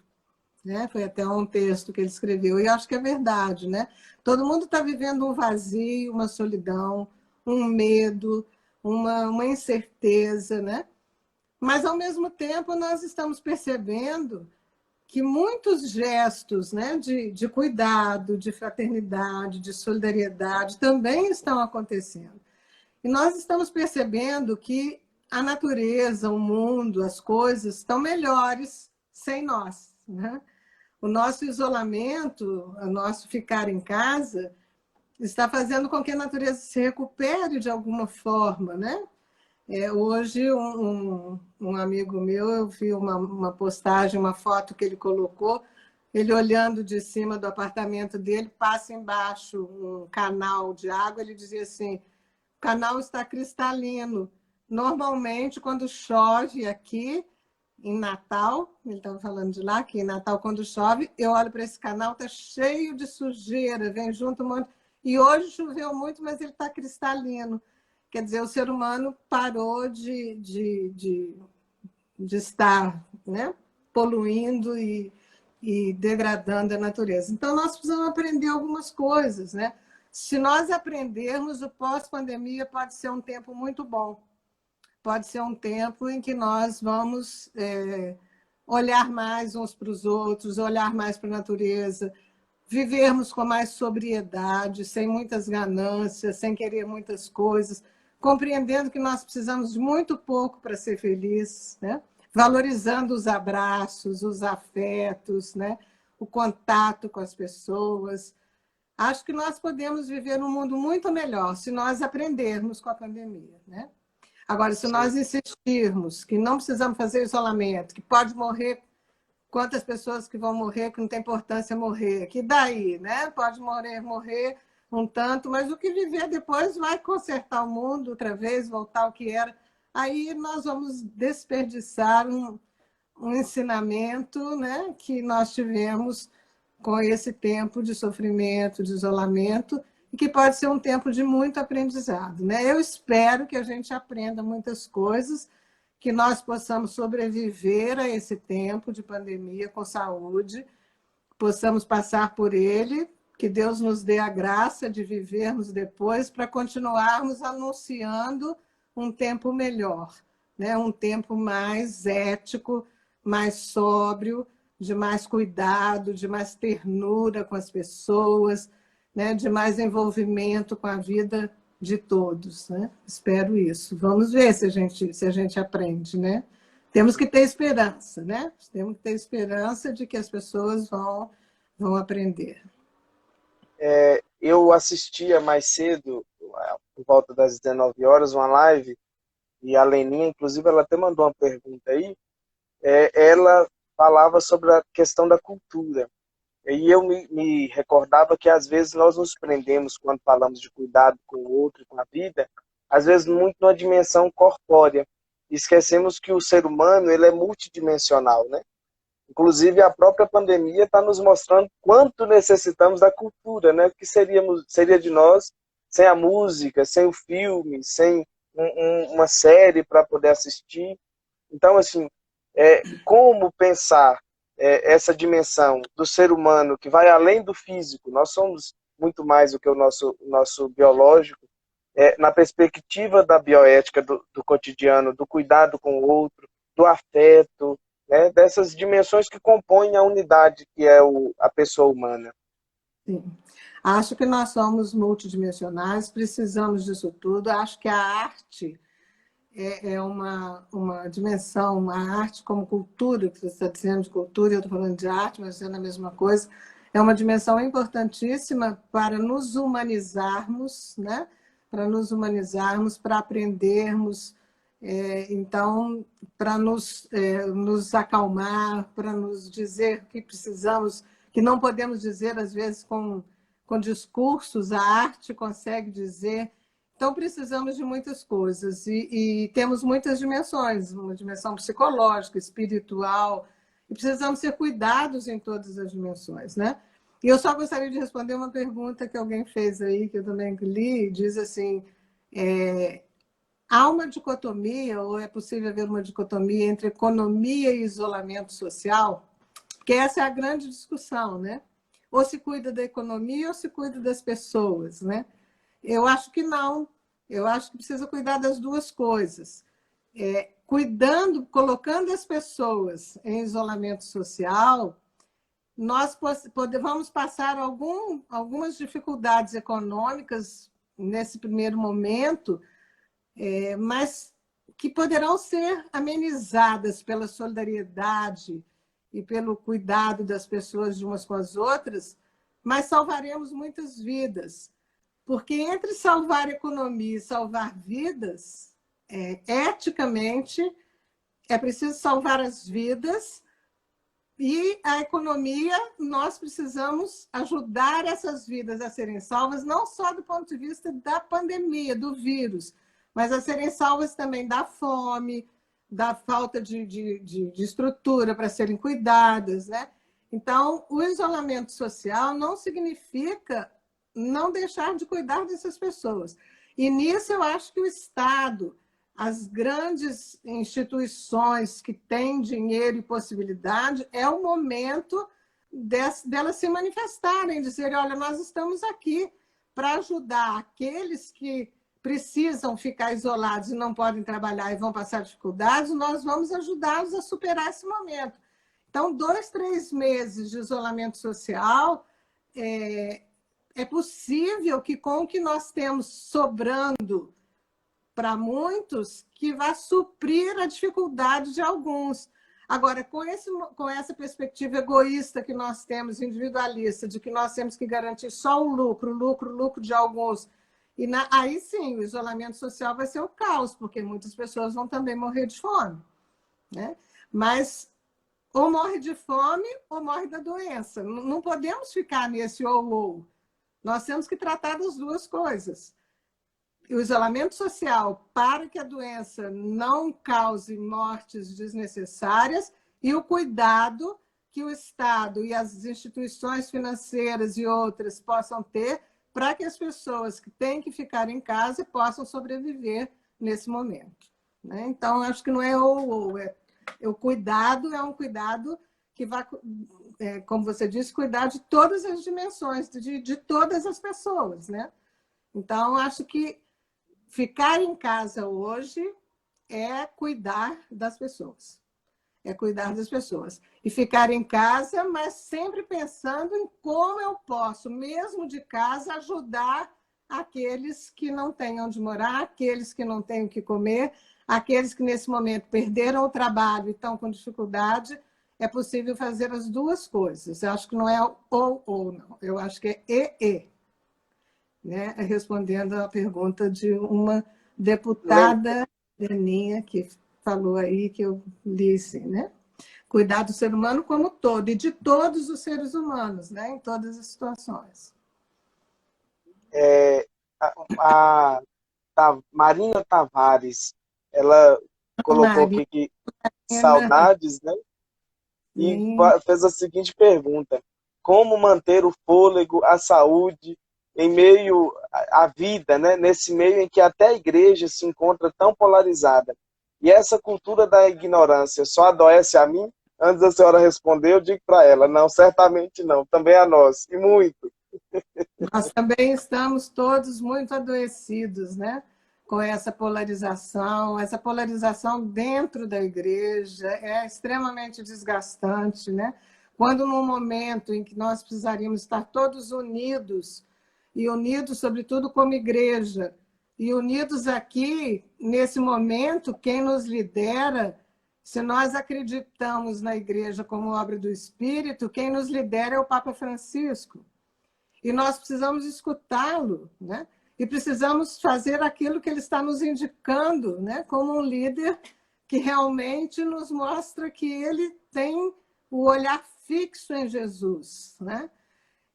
né? Foi até um texto que ele escreveu, e eu acho que é verdade, né? Todo mundo está vivendo um vazio, uma solidão, um medo, uma incerteza, né? Mas, ao mesmo tempo, nós estamos percebendo que muitos gestos, né, de cuidado, de fraternidade, de solidariedade também estão acontecendo. E nós estamos percebendo que a natureza, o mundo, as coisas estão melhores sem nós, né? O nosso isolamento, o nosso ficar em casa, está fazendo com que a natureza se recupere de alguma forma, né? Hoje, um amigo meu, eu vi uma postagem, uma foto que ele colocou, ele olhando de cima do apartamento dele, passa embaixo um canal de água, ele dizia assim, o canal está cristalino. Normalmente, quando chove aqui, em Natal, ele estava falando de lá, que em Natal, quando chove, eu olho para esse canal, está cheio de sujeira, vem junto um monte. E hoje choveu muito, mas ele está cristalino. Quer dizer, o ser humano parou de estar, né, poluindo e degradando a natureza. Então, nós precisamos aprender algumas coisas, né? Se nós aprendermos, o pós-pandemia pode ser um tempo muito bom. Pode ser um tempo em que nós vamos olhar mais uns para os outros, olhar mais para a natureza, vivermos com mais sobriedade, sem muitas ganâncias, sem querer muitas coisas, compreendendo que nós precisamos de muito pouco para ser felizes, né? Valorizando os abraços, os afetos, né? O contato com as pessoas. Acho que nós podemos viver num mundo muito melhor se nós aprendermos com a pandemia, né? Agora, se nós insistirmos que não precisamos fazer isolamento, que pode morrer quantas pessoas que vão morrer, que não tem importância morrer, que daí, né? Pode morrer um tanto, mas o que viver depois vai consertar o mundo outra vez, voltar ao que era. Aí nós vamos desperdiçar um ensinamento, né, que nós tivemos com esse tempo de sofrimento, de isolamento, e que pode ser um tempo de muito aprendizado, né? Eu espero que a gente aprenda muitas coisas, que nós possamos sobreviver a esse tempo de pandemia com saúde, possamos passar por ele, que Deus nos dê a graça de vivermos depois para continuarmos anunciando um tempo melhor, né? Um tempo mais ético, mais sóbrio, de mais cuidado, de mais ternura com as pessoas, né? De mais envolvimento com a vida de todos, né? Espero isso. Vamos ver se a gente aprende, né? Temos que ter esperança, né? Temos que ter esperança de que as pessoas vão aprender. Eu assistia mais cedo, por volta das 19 horas, uma live, e a Leninha, inclusive, ela até mandou uma pergunta aí, ela falava sobre a questão da cultura. E eu me recordava que, às vezes, nós nos prendemos, quando falamos de cuidado com o outro, com a vida, às vezes muito numa dimensão corpórea. Esquecemos que o ser humano ele é multidimensional, né? Inclusive, a própria pandemia está nos mostrando quanto necessitamos da cultura, né? O que seria de nós sem a música, sem o filme, sem uma série para poder assistir. Então, assim, como pensar essa dimensão do ser humano que vai além do físico? Nós somos muito mais do que o nosso biológico, na perspectiva da bioética do cotidiano, do cuidado com o outro, do afeto, né, dessas dimensões que compõem a unidade que é a pessoa humana. Sim. Acho que nós somos multidimensionais, precisamos disso tudo. Acho que a arte é uma dimensão, a arte como cultura, que você está dizendo de cultura, eu estou falando de arte, mas sendo a mesma coisa, é uma dimensão importantíssima para nos humanizarmos, né? Para nos humanizarmos, para aprendermos, então, para nos acalmar, para nos dizer que precisamos, que não podemos dizer, às vezes, com discursos, a arte consegue dizer. Então, precisamos de muitas coisas e temos muitas dimensões, uma dimensão psicológica, espiritual, e precisamos ser cuidados em todas as dimensões, né? E eu só gostaria de responder uma pergunta que alguém fez aí, que eu também li, diz assim, há uma dicotomia, ou é possível haver uma dicotomia entre economia e isolamento social? Porque essa é a grande discussão, né? Ou se cuida da economia ou se cuida das pessoas, né? Eu acho que não. Eu acho que precisa cuidar das duas coisas. Cuidando, colocando as pessoas em isolamento social, nós vamos passar algumas dificuldades econômicas nesse primeiro momento, mas que poderão ser amenizadas pela solidariedade e pelo cuidado das pessoas de umas com as outras, mas salvaremos muitas vidas. Porque entre salvar a economia e salvar vidas, eticamente, é preciso salvar as vidas e a economia, nós precisamos ajudar essas vidas a serem salvas, não só do ponto de vista da pandemia, do vírus, mas a serem salvas também da fome, da falta de estrutura para serem cuidadas, né? Então, o isolamento social não significa não deixar de cuidar dessas pessoas. E nisso eu acho que o Estado, as grandes instituições que têm dinheiro e possibilidade, é o momento delas se manifestarem, dizer, olha, nós estamos aqui para ajudar aqueles que precisam ficar isolados e não podem trabalhar e vão passar dificuldades, nós vamos ajudá-los a superar esse momento. Então, 2, 3 meses de isolamento social é possível que com o que nós temos sobrando para muitos, que vai suprir a dificuldade de alguns. Agora, com essa perspectiva egoísta que nós temos, individualista, de que nós temos que garantir só o lucro de alguns, aí sim, o isolamento social vai ser o caos, porque muitas pessoas vão também morrer de fome, né? Mas ou morre de fome ou morre da doença. Não podemos ficar nesse ou. Nós temos que tratar das duas coisas. O isolamento social para que a doença não cause mortes desnecessárias e o cuidado que o Estado e as instituições financeiras e outras possam ter para que as pessoas que têm que ficar em casa possam sobreviver nesse momento, né? Então, acho que não é ou. O cuidado é um cuidado que vai, como você disse, cuidar de todas as dimensões, de todas as pessoas, né? Então, acho que ficar em casa hoje é cuidar das pessoas. É cuidar das pessoas. E ficar em casa, mas sempre pensando em como eu posso, mesmo de casa, ajudar aqueles que não têm onde morar, aqueles que não têm o que comer, aqueles que nesse momento perderam o trabalho e estão com dificuldade. É possível fazer as duas coisas. Eu acho que não é ou, não. Eu acho que é e. Né? Respondendo à pergunta de uma deputada, Leninha, que falou aí, que eu li assim, né? Cuidar do ser humano como todo, e de todos os seres humanos, né? Em todas as situações. A Marinha Tavares, ela colocou Maria, aqui que saudades, né? E sim. fez a seguinte pergunta: como manter o fôlego, a saúde em meio à vida, né? Nesse meio em que até a igreja se encontra tão polarizada? E essa cultura da ignorância só adoece a mim? Antes da senhora responder, eu digo para ela: não, certamente não, também a nós, e muito. Nós também estamos todos muito adoecidos, né? Com essa polarização dentro da igreja é extremamente desgastante, né? Quando num momento em que nós precisaríamos estar todos unidos e unidos, sobretudo, como igreja. E unidos aqui, nesse momento, quem nos lidera, se nós acreditamos na igreja como obra do Espírito, quem nos lidera é o Papa Francisco. E nós precisamos escutá-lo, né? E precisamos fazer aquilo que ele está nos indicando, né? Como um líder que realmente nos mostra que ele tem o olhar fixo em Jesus, né?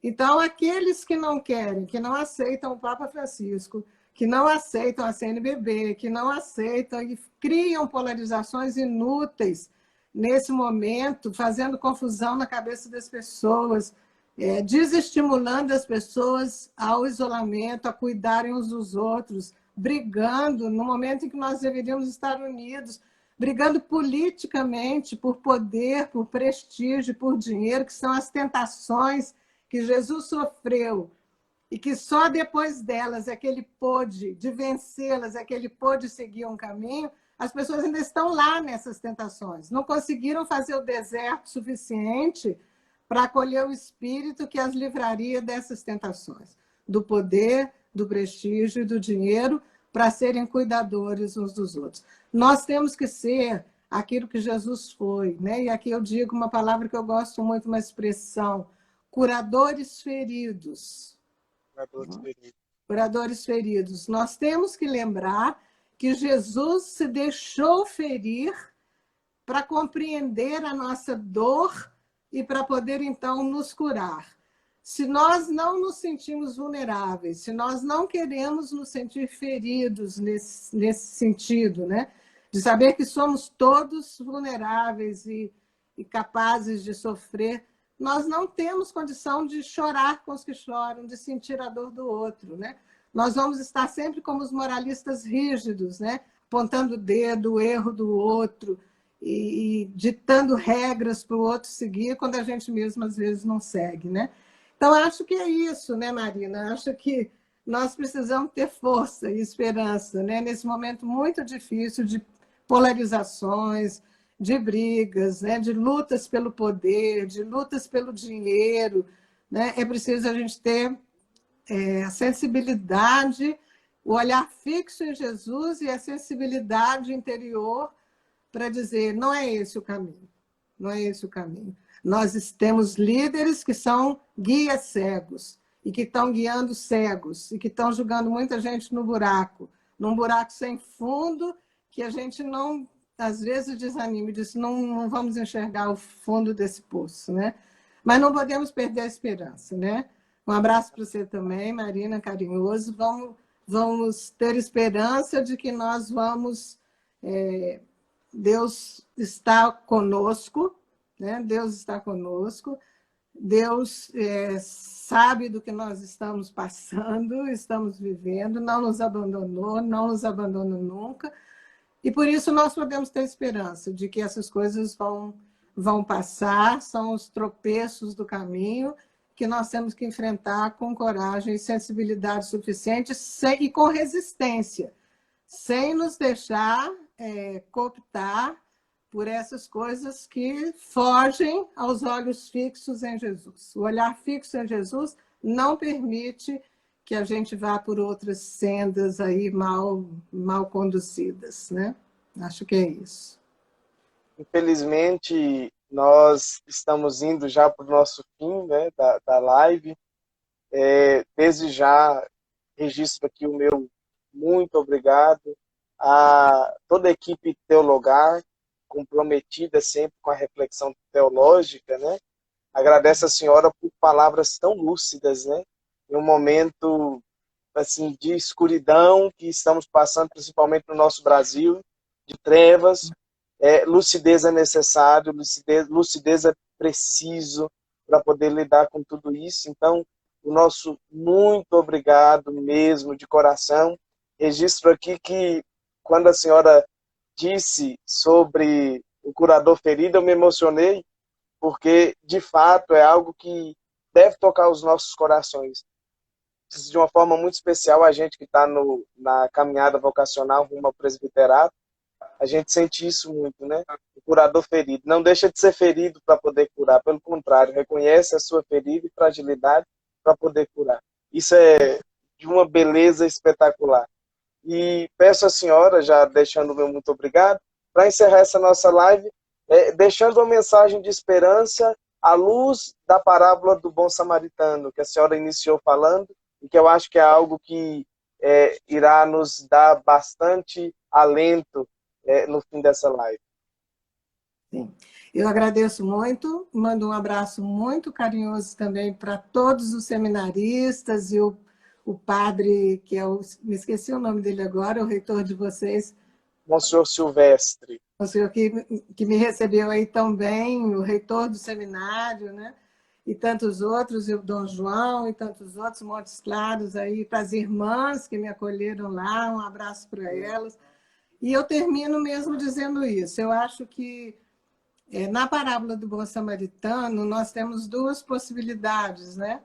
Então, aqueles que não querem, que não aceitam o Papa Francisco, que não aceitam a CNBB, que não aceitam e criam polarizações inúteis nesse momento, fazendo confusão na cabeça das pessoas, desestimulando as pessoas ao isolamento, a cuidarem uns dos outros, brigando no momento em que nós deveríamos estar unidos, brigando politicamente por poder, por prestígio, por dinheiro, que são as tentações que Jesus sofreu e que só depois delas é que ele pôde, de vencê-las, é que ele pôde seguir um caminho. As pessoas ainda estão lá nessas tentações, não conseguiram fazer o deserto suficiente para acolher o Espírito que as livraria dessas tentações, do poder, do prestígio e do dinheiro, para serem cuidadores uns dos outros. Nós temos que ser aquilo que Jesus foi, né? E aqui eu digo uma palavra que eu gosto muito, uma expressão: curadores feridos. Curadores feridos. Nós temos que lembrar que Jesus se deixou ferir para compreender a nossa dor e para poder, então, nos curar. Se nós não nos sentimos vulneráveis, se nós não queremos nos sentir feridos nesse sentido, né? De saber que somos todos vulneráveis e capazes de sofrer, nós não temos condição de chorar com os que choram, de sentir a dor do outro, né? Nós vamos estar sempre como os moralistas rígidos, né? Apontando o dedo, o erro do outro e ditando regras para o outro seguir, quando a gente mesmo às vezes não segue, né? Então, acho que é isso, né, Marina? Acho que nós precisamos ter força e esperança, né? Nesse momento muito difícil de polarizações, de brigas, né? De lutas pelo poder, de lutas pelo dinheiro, né? É preciso a gente ter a sensibilidade, o olhar fixo em Jesus e a sensibilidade interior para dizer: não é esse o caminho, não é esse o caminho. Nós temos líderes que são guias cegos e que estão guiando cegos e que estão jogando muita gente no buraco, num buraco sem fundo, que a gente não, às vezes, desanima e diz: não vamos enxergar o fundo desse poço, né? Mas não podemos perder a esperança, né? Um abraço para você também, Marina, carinhoso. Vamos ter esperança de que nós vamos... Deus está conosco, né? Deus está conosco. Deus sabe do que nós estamos passando, estamos vivendo, não nos abandonou, não nos abandona nunca. E por isso nós podemos ter esperança de que essas coisas vão passar, são os tropeços do caminho que nós temos que enfrentar com coragem e sensibilidade suficiente e com resistência, sem nos deixar cooptar por essas coisas que fogem aos olhos fixos em Jesus. O olhar fixo em Jesus não permite que a gente vá por outras sendas aí mal conduzidas, né? Acho que é isso. Infelizmente, nós estamos indo já para o nosso fim, né, da live. Desde já, registro aqui o meu muito obrigado a toda a equipe teologar, comprometida sempre com a reflexão teológica, né? Agradeço a senhora por palavras tão lúcidas, né? Em um momento assim de escuridão que estamos passando, principalmente no nosso Brasil, de trevas. Lucidez é necessário, lucidez é preciso para poder lidar com tudo isso. Então, o nosso muito obrigado mesmo, de coração. Registro aqui que, quando a senhora disse sobre o curador ferido, eu me emocionei, porque, de fato, é algo que deve tocar os nossos corações. De uma forma muito especial, a gente que está na caminhada vocacional rumo ao presbiterato, a gente sente isso muito, né? O curador ferido. Não deixa de ser ferido para poder curar, pelo contrário, reconhece a sua ferida e fragilidade para poder curar. Isso é de uma beleza espetacular. E peço à senhora, já deixando o meu muito obrigado, para encerrar essa nossa live, deixando uma mensagem de esperança à luz da parábola do bom samaritano, que a senhora iniciou falando, e que eu acho que é algo que irá nos dar bastante alento no fim dessa live. Sim. Eu agradeço muito, mando um abraço muito carinhoso também para todos os seminaristas e o padre, que é me esqueci o nome dele agora, o reitor de vocês. Monsenhor Silvestre. O senhor que me recebeu aí tão bem, o reitor do seminário, né? E tantos outros, e o Dom João, e tantos outros, Montes Claros aí, para as irmãs que me acolheram lá, um abraço para elas. E eu termino mesmo dizendo isso. Eu acho que na parábola do bom samaritano, nós temos duas possibilidades, né?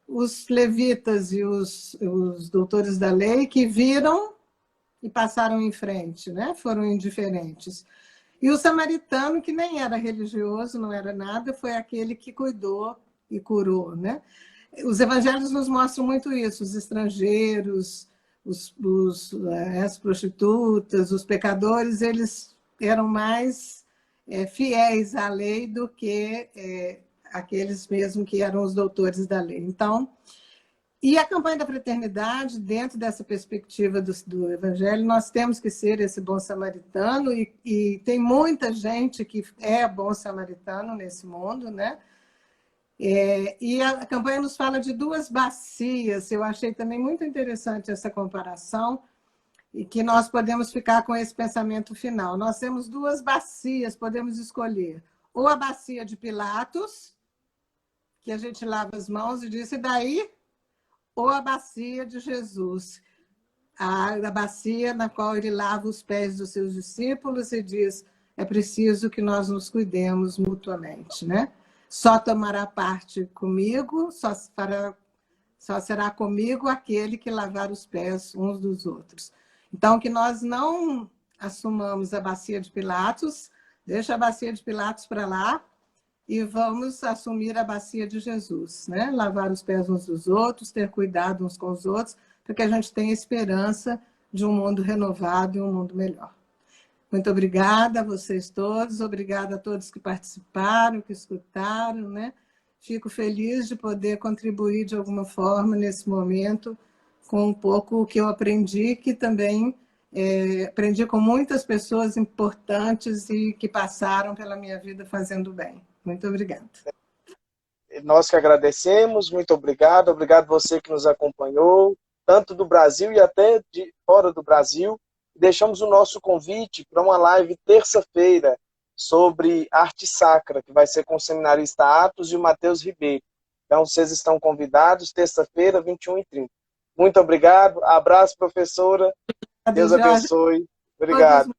Os levitas e os doutores da lei que viram e passaram em frente, né? Foram indiferentes. E o samaritano, que nem era religioso, não era nada, foi aquele que cuidou e curou, né? Os evangelhos nos mostram muito isso, os estrangeiros, as prostitutas, os pecadores, eles eram mais fiéis à lei do que aqueles mesmo que eram os doutores da lei. Então, e a campanha da fraternidade, dentro dessa perspectiva do Evangelho, nós temos que ser esse bom samaritano, e tem muita gente que é bom samaritano nesse mundo, né? E a campanha nos fala de duas bacias, eu achei também muito interessante essa comparação, e que nós podemos ficar com esse pensamento final. Nós temos duas bacias, podemos escolher. Ou a bacia de Pilatos, que a gente lava as mãos e diz, e daí? Ou a bacia de Jesus, a bacia na qual ele lava os pés dos seus discípulos e diz, é preciso que nós nos cuidemos mutuamente, né? Só tomará parte comigo, só será comigo aquele que lavar os pés uns dos outros. Então, que nós não assumamos a bacia de Pilatos, deixa a bacia de Pilatos para lá, e vamos assumir a bacia de Jesus, né? Lavar os pés uns dos outros, ter cuidado uns com os outros, para que a gente tenha esperança de um mundo renovado e um mundo melhor. Muito obrigada a vocês todos, obrigada a todos que participaram, que escutaram, né? Fico feliz de poder contribuir de alguma forma nesse momento com um pouco o que eu aprendi, que também aprendi com muitas pessoas importantes e que passaram pela minha vida fazendo bem. Muito obrigada. Nós que agradecemos, muito obrigado. Obrigado você que nos acompanhou, tanto do Brasil e até de fora do Brasil. Deixamos o nosso convite para uma live terça-feira sobre arte sacra, que vai ser com o seminarista Atos e o Matheus Ribeiro. Então, vocês estão convidados, terça-feira, 21h30. Muito obrigado. Abraço, professora. Deus abençoe. Obrigado.